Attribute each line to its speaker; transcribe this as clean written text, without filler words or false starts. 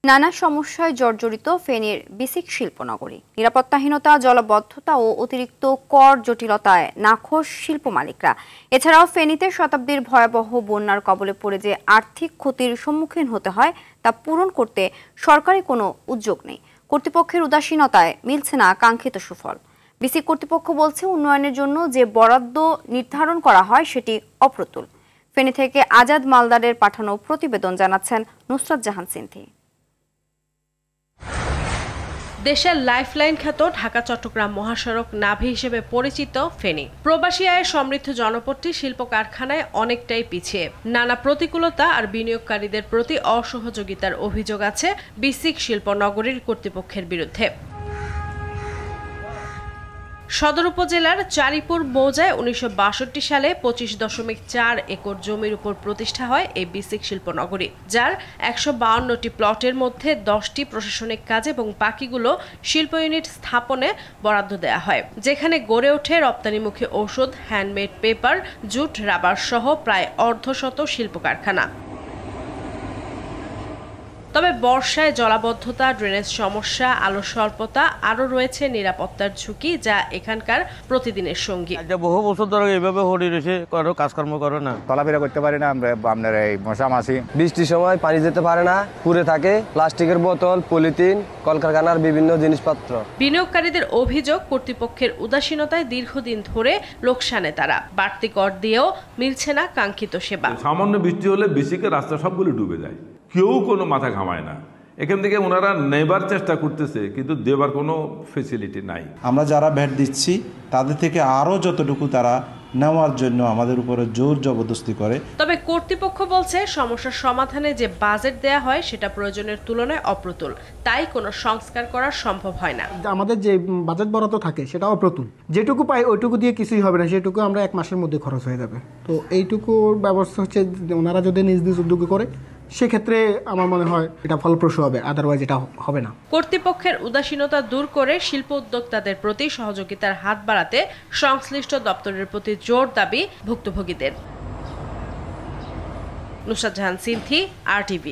Speaker 1: নানা সমস্যায় জর্জরিত ফেনীর বিসিক শিল্পনগরী। নিরাপত্তাহীনতা, জলাবদ্ধতা ও অতিরিক্ত কর জটিলতায় নাখোশ শিল্প মালিকরা। এছাড়াও ফেনীতে শতাব্দীর ভয়াবহ বন্যার কবলে পড়ে যে আর্থিক ক্ষতির সম্মুখীন হতে হয় তা পূরণ করতে সরকারি কোনো উদ্যোগ নেই। কর্তৃপক্ষের উদাসীনতায় মিলছে না কাঙ্ক্ষিত সুফল। বিসিক কর্তৃপক্ষ বলছে, উন্নয়নের জন্য যে বরাদ্দ নির্ধারণ করা হয় সেটি অপ্রতুল। ফেনী থেকে আজাদ মালদারের পাঠানো প্রতিবেদন জানাচ্ছেন নুসরাত জাহান সিন্ধি।
Speaker 2: দেশের লাইফলাইন খ্যাত ঢাকা চট্টগ্রাম মহাসড়ক নাভি হিসেবে পরিচিত ফেনী প্রবাসী আয়ে সমৃদ্ধ জনপদটি শিল্প কারখানায় অনেকটাই পিছিয়ে। নানা প্রতিকূলতা আর বিনিয়োগকারীদের প্রতি অসহযোগিতার অভিযোগ আছে বিসিক শিল্পনগরীর কর্তৃপক্ষের বিরুদ্ধে। সদর উপজেলার চারিপুর মৌজায় ১৯৬২ সালে ২৫.৪ একর জমির উপর প্রতিষ্ঠা হয় এই বিসিক শিল্পনগরী, যার ১৫২টি প্লটের মধ্যে 10টি প্রশাসনিক কাজ এবং বাকিগুলো শিল্প ইউনিট স্থাপনে বরাদ্দ দেওয়া হয়, যেখানে গড়ে ওঠে রপ্তানিমুখী ঔষধ, হ্যান্ডমেড পেপার, জুট, রাবার সহ প্রায় অর্ধশত শিল্প কারখানা। তবে বর্ষায় জলাবদ্ধতা, ড্রেনেজ সমস্যা, আলো স্বল্পতা আরও রয়েছে নিরাপত্তার ঝুঁকি, যা এখানকার প্রতিদিনের সঙ্গী।
Speaker 3: বহু বছর ধরে এইভাবে হরি রয়েছে, কাজকর্ম করে না, চলাফেরা করতে পারি না আমরা। আপনার এই মশা মাছি,
Speaker 4: বৃষ্টির সময় পানি যেতে পারে না, পুড়ে থাকে প্লাস্টিকের বোতল, পলিথিন, কলকারখানার বিভিন্ন জিনিসপত্র।
Speaker 2: বিনিয়োগকারীদের অভিযোগ, কর্তৃপক্ষের উদাসীনতায় দীর্ঘদিন ধরে লোকসানে তারা। বাড়তি কর দিয়েও মিলছে না কাঙ্ক্ষিত সেবা।
Speaker 5: সামান্য বৃষ্টি হলে বিসিকের রাস্তা সবগুলো ডুবে যায়, কেউ কোনো মাথা ঘামায় না। এখান থেকে ওনারা নেবার চেষ্টা করতেছে, কিন্তু দেবার কোনো ফেসিলিটি নাই।
Speaker 6: আমরা যারা ভ্যাট দিচ্ছি তাদের থেকে আরও যতটুকু তারা নেওয়ার জন্য আমাদের উপরে জোর জবরদস্তি করে।
Speaker 2: তবে কর্তৃপক্ষ বলছে, সমস্যার সমাধানে যে বাজেট দেয়া হয় সেটা প্রয়োজনের তুলনায় অপ্রতুল, তাই কোনো সংস্কার করা সম্ভব হয় না।
Speaker 7: আমাদের যে বাজেট বরাদ্দ থাকে সেটা অপ্রতুল, যেটুকু পাই ওইটুকু দিয়ে কিছুই হবে না, সেটুকু আমরা 1 মাসের মধ্যে খরচ হয়ে যাবে। তো এইটুকুর ব্যবস্থা হচ্ছে ওনারা যদি নিজ নিজ উদ্যোগে করে, সেক্ষেত্রে আমার মনে হয় এটা ফলপ্রসূ হবে, আদারওয়াইজ এটা হবে না।
Speaker 2: কর্তৃপক্ষের উদাসীনতা দূর করে শিল্প উদ্যোক্তাদের প্রতি সহযোগিতার হাত বাড়াতে সংশ্লিষ্ট দপ্তরের প্রতি জোর দাবি ভুক্তভোগীদের। নুসরাত জাহান সিন্ধি, RTV।